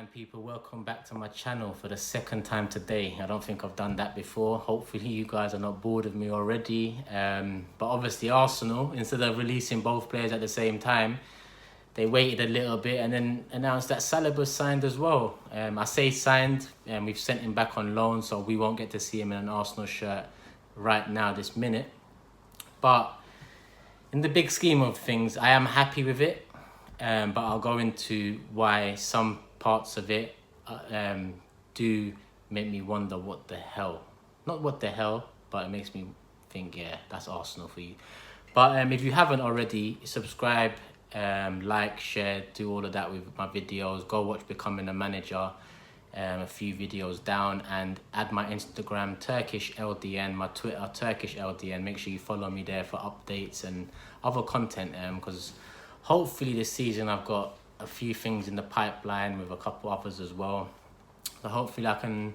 fine people, welcome back to my channel for the second time today. I don't think I've done that before. Hopefully you guys are not bored of me already. But obviously Arsenal, instead of releasing both players at the same time, they waited a little bit and then announced that Saliba signed as well. I say signed, and we've sent him back on loan, so we won't get to see him in an Arsenal shirt right now this minute. But in the big scheme of things, I am happy with it. But I'll go into why some parts of it do make me wonder what the hell. Not what the hell, but it makes me think, yeah, that's Arsenal for you. But if you haven't already, subscribe, like, share, do all of that with my videos. Go watch Becoming a Manager, a few videos down, and add my Instagram, Turkish LDN, my Twitter, Turkish LDN. Make sure you follow me there for updates and other content, because hopefully this season I've got a few things in the pipeline with a couple others as well. So hopefully I can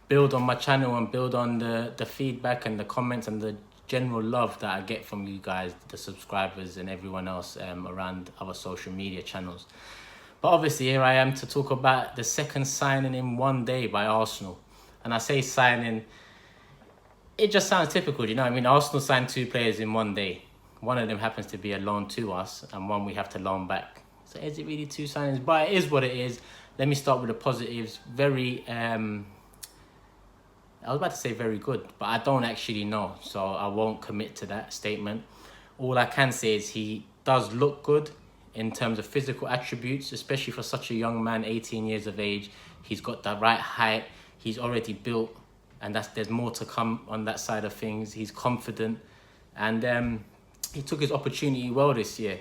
build on my channel and build on the feedback and the comments and the general love that I get from you guys, the subscribers and everyone else around other social media channels. But obviously here I am to talk about the second signing in one day by Arsenal. And I say signing, it just sounds typical, you know what I mean? Arsenal signed 2 players in one day. One of them happens to be a loan to us and one we have to loan back. So is it really 2 signings? But it is what it is. Let me start with the positives. Very, I was about to say very good, but I don't actually know. So I won't commit to that statement. All I can say is he does look good in terms of physical attributes, especially for such a young man, 18 years of age. He's got the right height. He's already built, and there's more to come on that side of things. He's confident, and he took his opportunity well this year.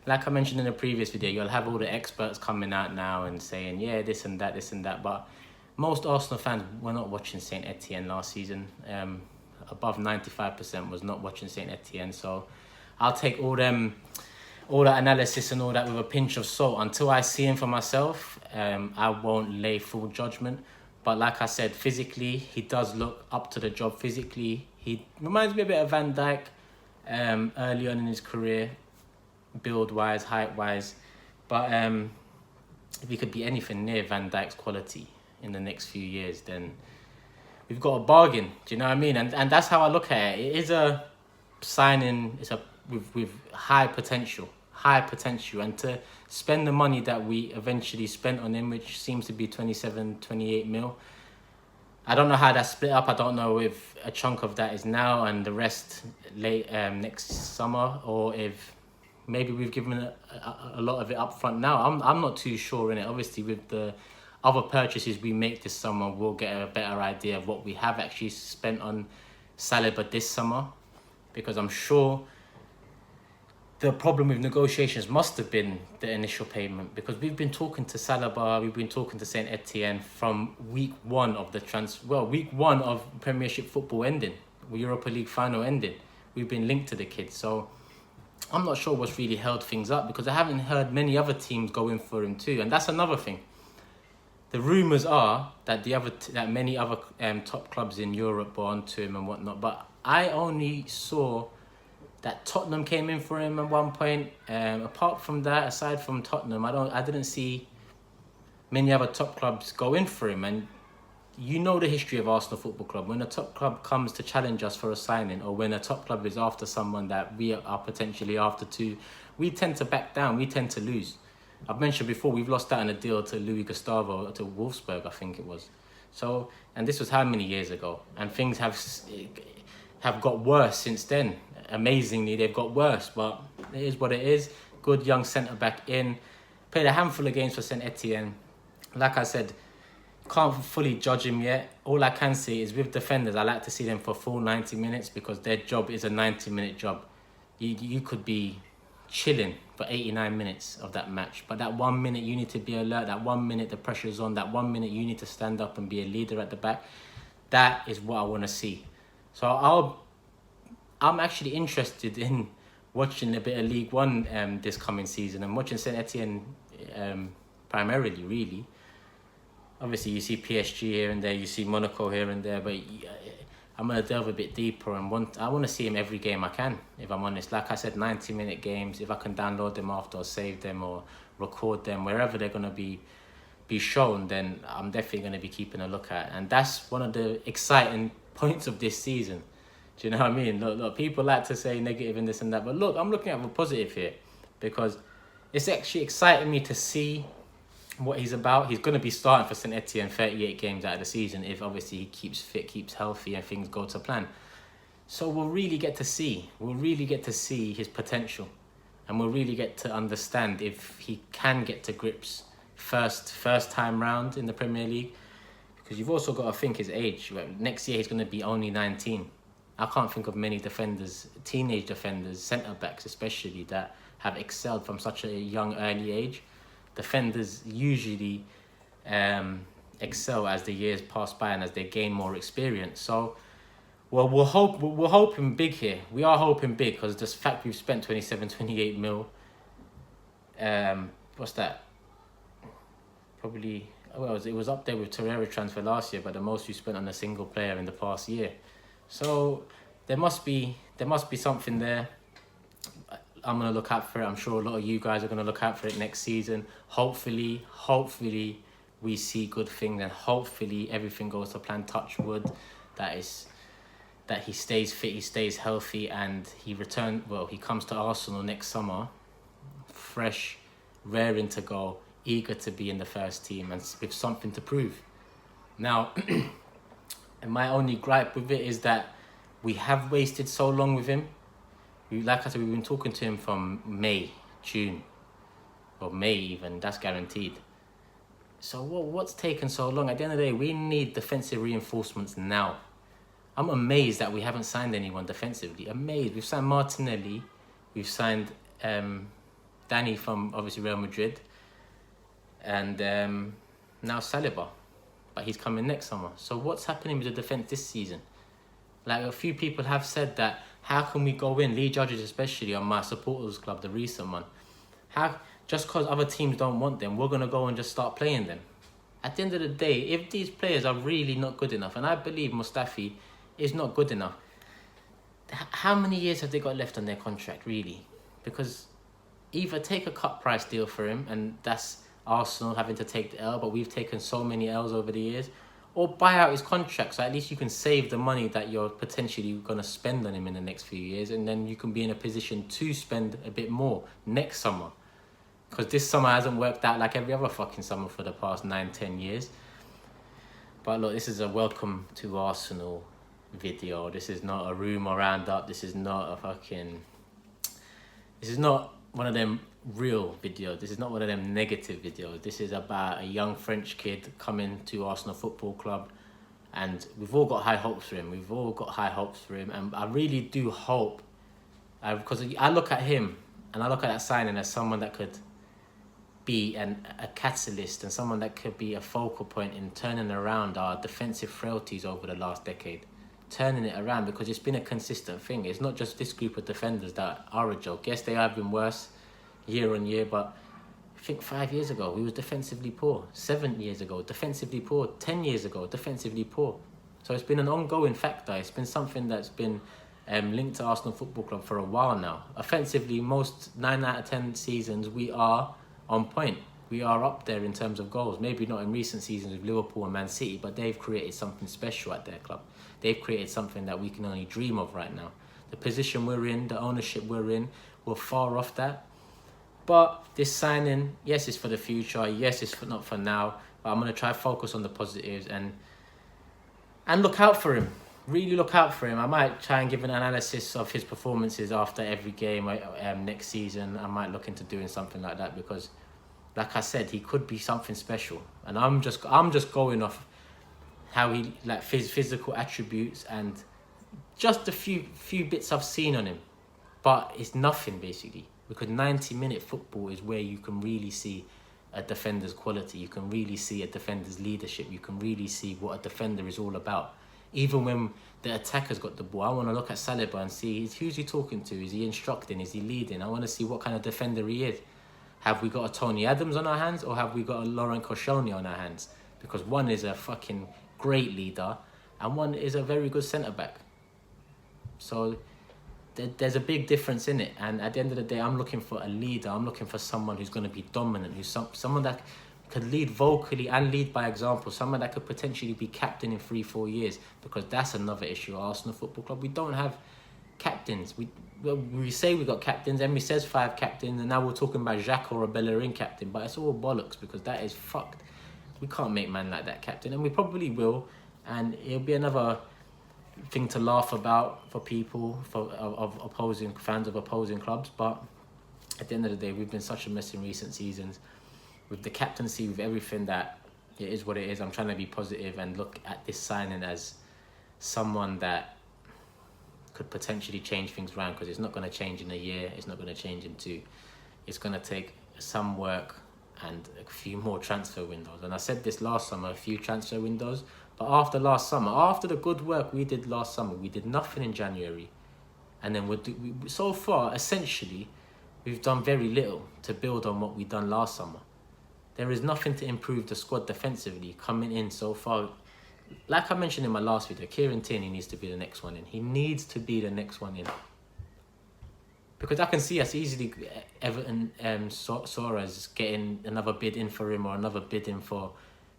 Like I mentioned in the previous video, you'll have all the experts coming out now and saying, yeah, this and that. But most Arsenal fans were not watching Saint Etienne last season. Above 95% was not watching Saint Etienne. So I'll take all that analysis and all that with a pinch of salt. Until I see him for myself, I won't lay full judgment. But like I said, physically, he does look up to the job physically. He reminds me a bit of Van Dijk. Early on in his career, build-wise, height-wise. But if he could be anything near Van Dijk's quality in the next few years, then we've got a bargain. Do you know what I mean? And that's how I look at it. It is a signing, with high potential. And to spend the money that we eventually spent on him, which seems to be 27, 28 mil, I don't know how that's split up. I don't know if a chunk of that is now and the rest late next summer, or if maybe we've given a lot of it up front now. I'm not too sure in it. Obviously, with the other purchases we make this summer, we'll get a better idea of what we have actually spent on Saliba this summer, because I'm sure the problem with negotiations must have been the initial payment, because we've been talking to Saliba, we've been talking to Saint Etienne from week 1 of week 1 of Premiership football ending, Europa League final ending. We've been linked to the kids, so I'm not sure what's really held things up, because I haven't heard many other teams go in for him too, and that's another thing. The rumours are that that many other top clubs in Europe were onto him and whatnot, but I only saw that Tottenham came in for him at one point. Apart from that, aside from Tottenham, I didn't see many other top clubs go in for him. And you know the history of Arsenal Football Club. When a top club comes to challenge us for a signing, or when a top club is after someone that we are potentially after too, we tend to back down. We tend to lose. I've mentioned before, we've lost out on a deal to Louis Gustavo, to Wolfsburg, I think it was. So, and this was how many years ago? And things have got worse since then. Amazingly, they've got worse, but it is what it is. Good young centre-back in. Played a handful of games for Saint Etienne. Like I said, can't fully judge him yet. All I can say is with defenders, I like to see them for full 90 minutes, because their job is a 90-minute job. You could be chilling for 89 minutes of that match, but that 1 minute you need to be alert, that 1 minute the pressure's on, that 1 minute you need to stand up and be a leader at the back. That is what I want to see. So I'm actually interested in watching a bit of League One this coming season, and watching Saint Etienne primarily, really. Obviously, you see PSG here and there, you see Monaco here and there, but I'm going to delve a bit deeper, and I want to see him every game I can, if I'm honest. Like I said, 90-minute games, if I can download them after or save them or record them, wherever they're going to be be shown, then I'm definitely going to be keeping a look at. And that's one of the exciting points of this season. Do you know what I mean? Look, people like to say negative and this and that, but look, I'm looking at the positive here, because it's actually exciting me to see what he's about. He's going to be starting for St Etienne 38 games out of the season if obviously he keeps fit, keeps healthy, and things go to plan. So we'll really get to see his potential, and we'll really get to understand if he can get to grips first time round in the Premier League, because you've also got to think his age. Next year he's going to be only 19. I can't think of many defenders, teenage defenders, centre backs especially, that have excelled from such a young early age. Defenders usually excel as the years pass by and as they gain more experience. So, well, we're hoping big here. We are hoping big, because the fact we've spent 28 mil. What's that? Probably, well, it was up there with Torreira transfer last year, but the most we spent on a single player in the past year. So there must be something there. I'm going to look out for it. I'm sure a lot of you guys are going to look out for it next season. Hopefully we see good things, and hopefully everything goes to plan, touch wood, that he stays fit, he stays healthy, and he comes to Arsenal next summer, fresh, raring to go, eager to be in the first team and with something to prove. Now, and my only gripe with it is that we have wasted so long with him. Like I said, we've been talking to him from May, June, or May even, that's guaranteed. So what's taken so long? At the end of the day, we need defensive reinforcements now. I'm amazed that we haven't signed anyone defensively. Amazed. We've signed Martinelli, we've signed Danny from obviously Real Madrid, and now Saliba, but he's coming next summer. So what's happening with the defence this season? Like, a few people have said that, how can we go in, Lee Judges especially, on my supporters club, the recent one, just because other teams don't want them, we're going to go and just start playing them. At the end of the day, if these players are really not good enough, and I believe Mustafi is not good enough, how many years have they got left on their contract, really? Because either take a cut price deal for him, and that's Arsenal having to take the L, but we've taken so many L's over the years, or buy out his contract, so at least you can save the money that you're potentially going to spend on him in the next few years, and then you can be in a position to spend a bit more next summer. Because this summer hasn't worked out like every other fucking summer for the past 9-10 years. But look, this is a welcome to Arsenal video. This is not a rumour roundup. This is not one of them real videos. This is not one of them negative videos. This is about a young French kid coming to Arsenal Football Club, and we've all got high hopes for him. And I really do hope, because I look at him and I look at that signing as someone that could be a catalyst, and someone that could be a focal point in turning around our defensive frailties over the last decade. Turning it around, because it's been a consistent thing. It's not just this group of defenders that are a joke. Yes, they have been worse year on year, but I think 5 years ago we was defensively poor. 7 years ago, defensively poor. 10 years ago, defensively poor. So it's been an ongoing factor. It's been something that's been linked to Arsenal Football Club for a while now. Offensively, most 9 out of 10 seasons we are on point. We are up there in terms of goals. Maybe not in recent seasons with Liverpool and Man City, but they've created something special at their club. They've created something that we can only dream of right now. The position we're in, the ownership we're in, we're far off that. But this signing, yes, it's for the future. Yes, it's not for now. But I'm going to try to focus on the positives and look out for him. Really look out for him. I might try and give an analysis of his performances after every game next season. I might look into doing something like that, because, like I said, he could be something special. And I'm just going off how he, like, physical attributes and just a few bits I've seen on him. But it's nothing, basically, because 90-minute football is where you can really see a defender's quality. You can really see a defender's leadership. You can really see what a defender is all about. Even when the attacker's got the ball, I want to look at Saliba and see who's he talking to. Is he instructing? Is he leading? I want to see what kind of defender he is. Have we got a Tony Adams on our hands, or have we got a Laurent Koscielny on our hands? Because one is a fucking great leader and one is a very good centre-back. So there's a big difference in it. And at the end of the day, I'm looking for a leader. I'm looking for someone who's going to be dominant, who's someone that could lead vocally and lead by example, someone that could potentially be captain in 3-4 years, because that's another issue at Arsenal Football Club. We don't have captains. We say we got captains, Emery says 5 captains, and now we're talking about Xhaka or a Bellerin captain, but it's all bollocks, because that is fucked. We can't make man like that captain, and we probably will, and it'll be another thing to laugh about for people, of opposing fans of opposing clubs. But at the end of the day, we've been such a mess in recent seasons. With the captaincy, with everything, that it is what it is. I'm trying to be positive and look at this signing as someone that could potentially change things around, because it's not going to change in a year. It's not going to change in 2. It's going to take some work and a few more transfer windows. And I said this last summer, a few transfer windows. But after last summer, after the good work we did last summer, we did nothing in January. And then so far, essentially, we've done very little to build on what we've done last summer. There is nothing to improve the squad defensively coming in so far. Like I mentioned in my last video, Kieran Tierney needs to be the next one in. He needs to be the next one in. Because I can see us easily, Everton, Suarez getting another bid in for him, or another bid in for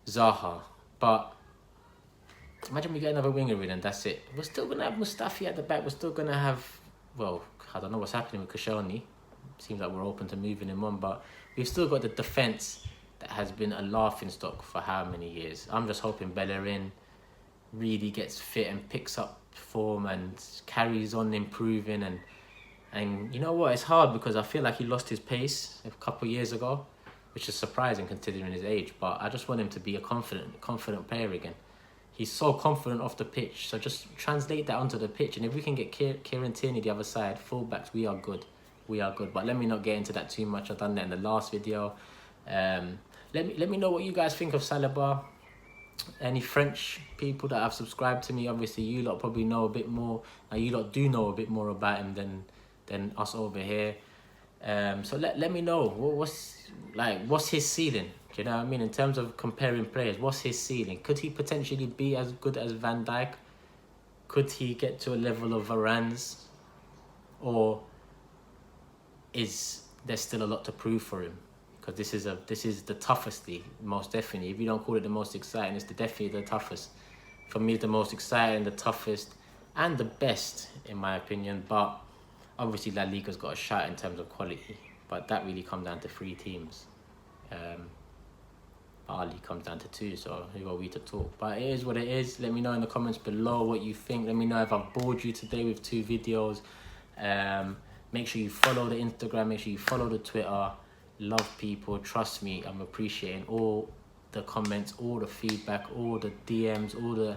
Zaha. But imagine we get another winger in and that's it. We're still going to have Mustafi at the back. We're still going to have, well, I don't know what's happening with Koscielny. Seems like we're open to moving him on, but we've still got the defence that has been a laughing stock for how many years. I'm just hoping Bellerin really gets fit and picks up form and carries on improving. And you know what, it's hard, because I feel like he lost his pace a couple of years ago, which is surprising considering his age. But I just want him to be a confident player again. He's so confident off the pitch, so just translate that onto the pitch. And if we can get Kieran Tierney the other side, fullbacks, we are good. We are good. But let me not get into that too much. I've done that in the last video. Let me know what you guys think of Saliba. Any French people that have subscribed to me, obviously you lot probably know a bit more. You lot do know a bit more about him than us over here. So let me know what's his ceiling. Do you know what I mean? In terms of comparing players, what's his ceiling? Could he potentially be as good as Van Dijk? Could he get to a level of Varane's? Or is there still a lot to prove for him? Because this is the toughest league, most definitely. If you don't call it the most exciting, it's definitely the toughest. For me, the most exciting, the toughest, and the best, in my opinion. But obviously, La Liga's got a shot in terms of quality. But that really comes down to 3 teams. Our league comes down to 2, so who are we to talk? But it is what it is. Let me know in the comments below what you think. Let me know if I've bored you today with 2 videos. Make sure you follow the Instagram. Make sure you follow the Twitter. Love people. Trust me, I'm appreciating all the comments, all the feedback, all the DMs, all the...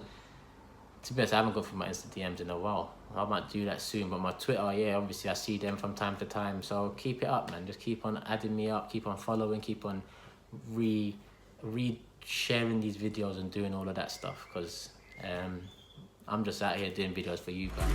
To be honest, I haven't gone through my Insta DMs in a while. I might do that soon. But my Twitter, yeah, obviously I see them from time to time. So keep it up, man. Just keep on adding me up. Keep on following. Keep on sharing these videos and doing all of that stuff. Because I'm just out here doing videos for you guys.